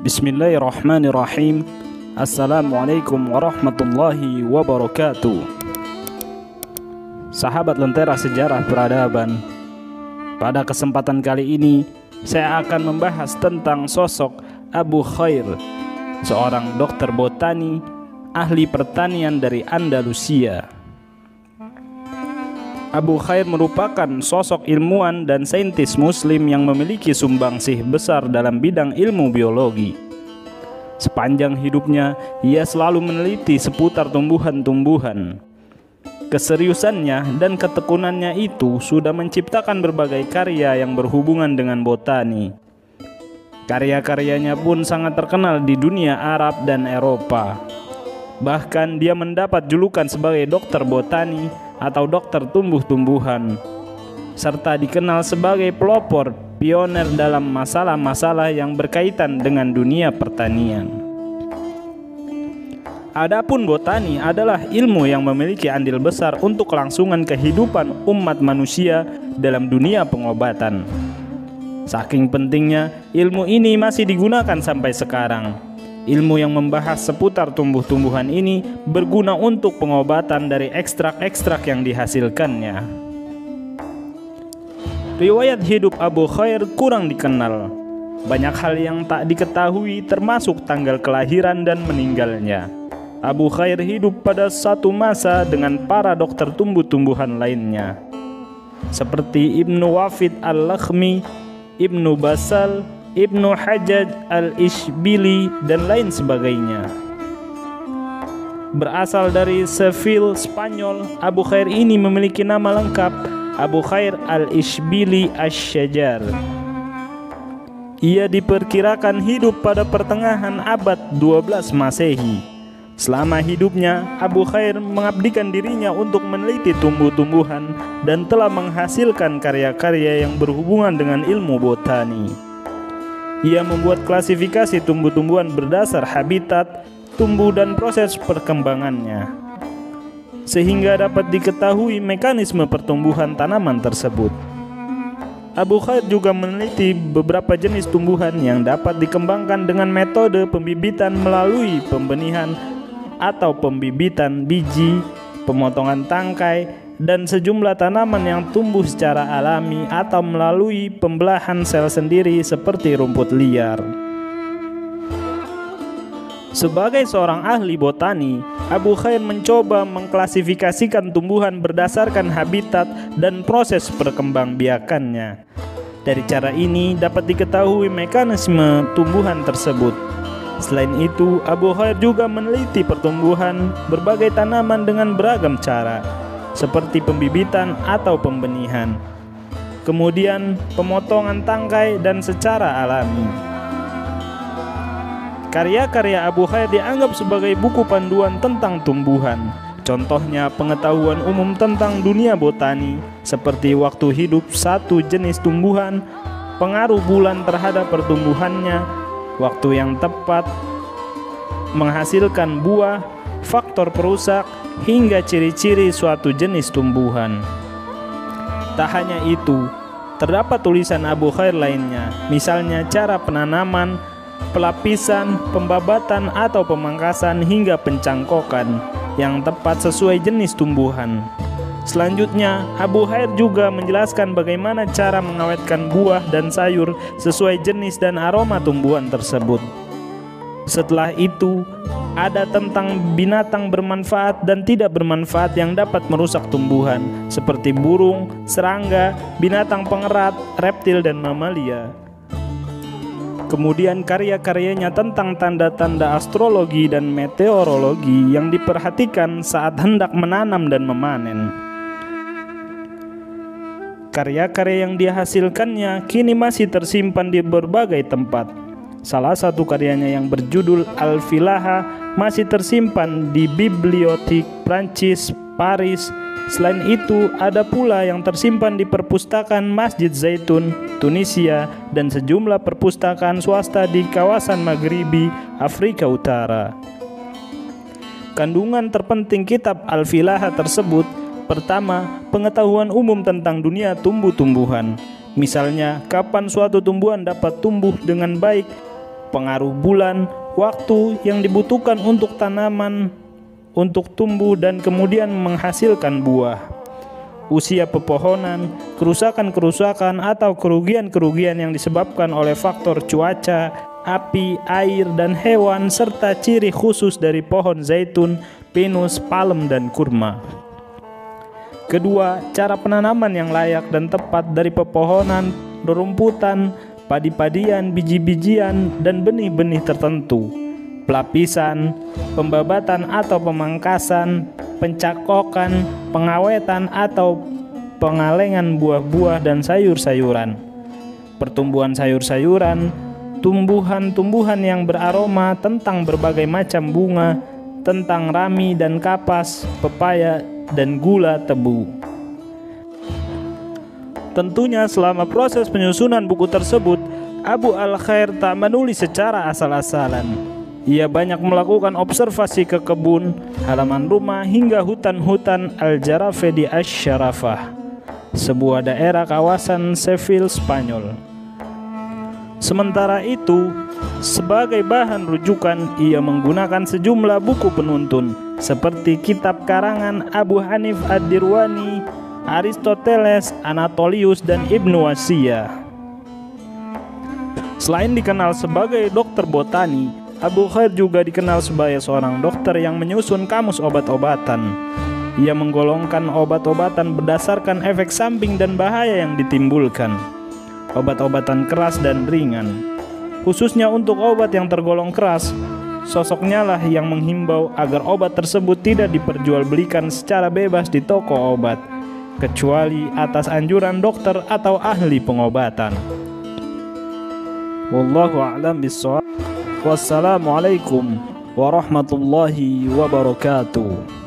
Bismillahirrahmanirrahim. Assalamualaikum warahmatullahi wabarakatuh. Sahabat Lentera Sejarah Peradaban, pada kesempatan kali ini saya akan membahas tentang sosok Abu Khair, seorang dokter botani, ahli pertanian dari Andalusia. Abu Khair merupakan sosok ilmuwan dan saintis muslim yang memiliki sumbangsih besar dalam bidang ilmu biologi. Sepanjang hidupnya, ia selalu meneliti seputar tumbuhan-tumbuhan. Keseriusannya dan ketekunannya itu sudah menciptakan berbagai karya yang berhubungan dengan botani. Karya-karyanya pun sangat terkenal di dunia Arab dan Eropa. Bahkan dia mendapat julukan sebagai dokter botani atau dokter tumbuh-tumbuhan, serta dikenal sebagai pelopor pioner dalam masalah-masalah yang berkaitan dengan dunia pertanian. Adapun botani adalah ilmu yang memiliki andil besar untuk kelangsungan kehidupan umat manusia dalam dunia pengobatan. Saking pentingnya, ilmu ini masih digunakan sampai sekarang. Ilmu yang membahas seputar tumbuh-tumbuhan ini berguna untuk pengobatan dari ekstrak-ekstrak yang dihasilkannya. Riwayat hidup Abu Khair kurang dikenal. Banyak hal yang tak diketahui termasuk tanggal kelahiran dan meninggalnya. Abu Khair hidup pada satu masa dengan para dokter tumbuh-tumbuhan lainnya, seperti Ibnu Wafid Al-Lakhmi, Ibnu Basal, Ibnu Hajjaj Al-Ishbili, dan lain sebagainya. Berasal dari Seville, Spanyol, Abu Khair ini memiliki nama lengkap Abu Khair Al-Ishbili Asy-Syajjar. Ia diperkirakan hidup pada pertengahan abad 12 Masehi. Selama hidupnya, Abu Khair mengabdikan dirinya untuk meneliti tumbuh-tumbuhan dan telah menghasilkan karya-karya yang berhubungan dengan ilmu botani. Ia membuat klasifikasi tumbuh-tumbuhan berdasar habitat, tumbuh dan proses perkembangannya, sehingga dapat diketahui mekanisme pertumbuhan tanaman tersebut. Abu Khair juga meneliti beberapa jenis tumbuhan yang dapat dikembangkan dengan metode pembibitan melalui pembenihan atau pembibitan biji, pemotongan tangkai, dan sejumlah tanaman yang tumbuh secara alami atau melalui pembelahan sel sendiri seperti rumput liar. Sebagai seorang ahli botani, Abu Khair mencoba mengklasifikasikan tumbuhan berdasarkan habitat dan proses perkembangbiakannya. Dari cara ini dapat diketahui mekanisme tumbuhan tersebut. Selain itu, Abu Khair juga meneliti pertumbuhan berbagai tanaman dengan beragam cara, seperti pembibitan atau pembenihan, kemudian pemotongan tangkai, dan secara alami. Karya-karya Abu Khair dianggap sebagai buku panduan tentang tumbuhan. Contohnya pengetahuan umum tentang dunia botani, seperti waktu hidup satu jenis tumbuhan, pengaruh bulan terhadap pertumbuhannya, waktu yang tepat menghasilkan buah, faktor perusak, hingga ciri-ciri suatu jenis tumbuhan. Tak hanya itu, terdapat tulisan Abu Khair lainnya, misalnya cara penanaman, pelapisan, pembabatan atau pemangkasan hingga pencangkokan yang tepat sesuai jenis tumbuhan. Selanjutnya, Abu Khair juga menjelaskan bagaimana cara mengawetkan buah dan sayur sesuai jenis dan aroma tumbuhan tersebut. Setelah itu, ada tentang binatang bermanfaat dan tidak bermanfaat yang dapat merusak tumbuhan, seperti burung, serangga, binatang pengerat, reptil, dan mamalia. Kemudian karya-karyanya tentang tanda-tanda astrologi dan meteorologi yang diperhatikan saat hendak menanam dan memanen. Karya-karya yang dihasilkannya kini masih tersimpan di berbagai tempat. Salah satu karyanya yang berjudul Al-Filaha masih tersimpan di Bibliothèque Prancis, Paris, Selain itu, ada pula yang tersimpan di perpustakaan Masjid Zaitun, Tunisia, dan sejumlah perpustakaan swasta di kawasan Maghribi, Afrika Utara. Kandungan terpenting kitab Al-Filaha tersebut: pertama, pengetahuan umum tentang dunia tumbuh-tumbuhan. Misalnya, kapan suatu tumbuhan dapat tumbuh dengan baik, pengaruh bulan, waktu yang dibutuhkan untuk tanaman untuk tumbuh dan kemudian menghasilkan buah, usia pepohonan, kerusakan-kerusakan atau kerugian-kerugian yang disebabkan oleh faktor cuaca, api, air, dan hewan, serta ciri khusus dari pohon zaitun, pinus, palem, dan kurma. Kedua, cara penanaman yang layak dan tepat dari pepohonan, rerumputan, padi-padian, biji-bijian, dan benih-benih tertentu. Pelapisan, pembabatan atau pemangkasan, pencakokan, pengawetan atau pengalengan buah-buah dan sayur-sayuran. Pertumbuhan sayur-sayuran, tumbuhan-tumbuhan yang beraroma, tentang berbagai macam bunga, tentang rami dan kapas, pepaya, dan gula tebu. Tentunya selama proses penyusunan buku tersebut, Abu Al-Khair tak menulis secara asal-asalan. Ia banyak melakukan observasi ke kebun, halaman rumah, hingga hutan-hutan Al-Jarafe di Asy-Syarafah, sebuah daerah kawasan Seville, Spanyol. Sementara itu, sebagai bahan rujukan, ia menggunakan sejumlah buku penuntun seperti kitab karangan Abu Hanif Ad-Dirwani, Aristoteles, Anatolius, dan Ibnu Wasiyah. Selain dikenal sebagai dokter botani, Abu Khair juga dikenal sebagai seorang dokter yang menyusun kamus obat-obatan. Ia menggolongkan obat-obatan berdasarkan efek samping dan bahaya yang ditimbulkan. Obat-obatan keras dan ringan. Khususnya untuk obat yang tergolong keras, sosoknya lah yang menghimbau agar obat tersebut tidak diperjualbelikan secara bebas di toko obat, kecuali atas anjuran dokter atau ahli pengobatan. Wallahu a'lam bishawab. Wassalamualaikum warahmatullahi wabarakatuh.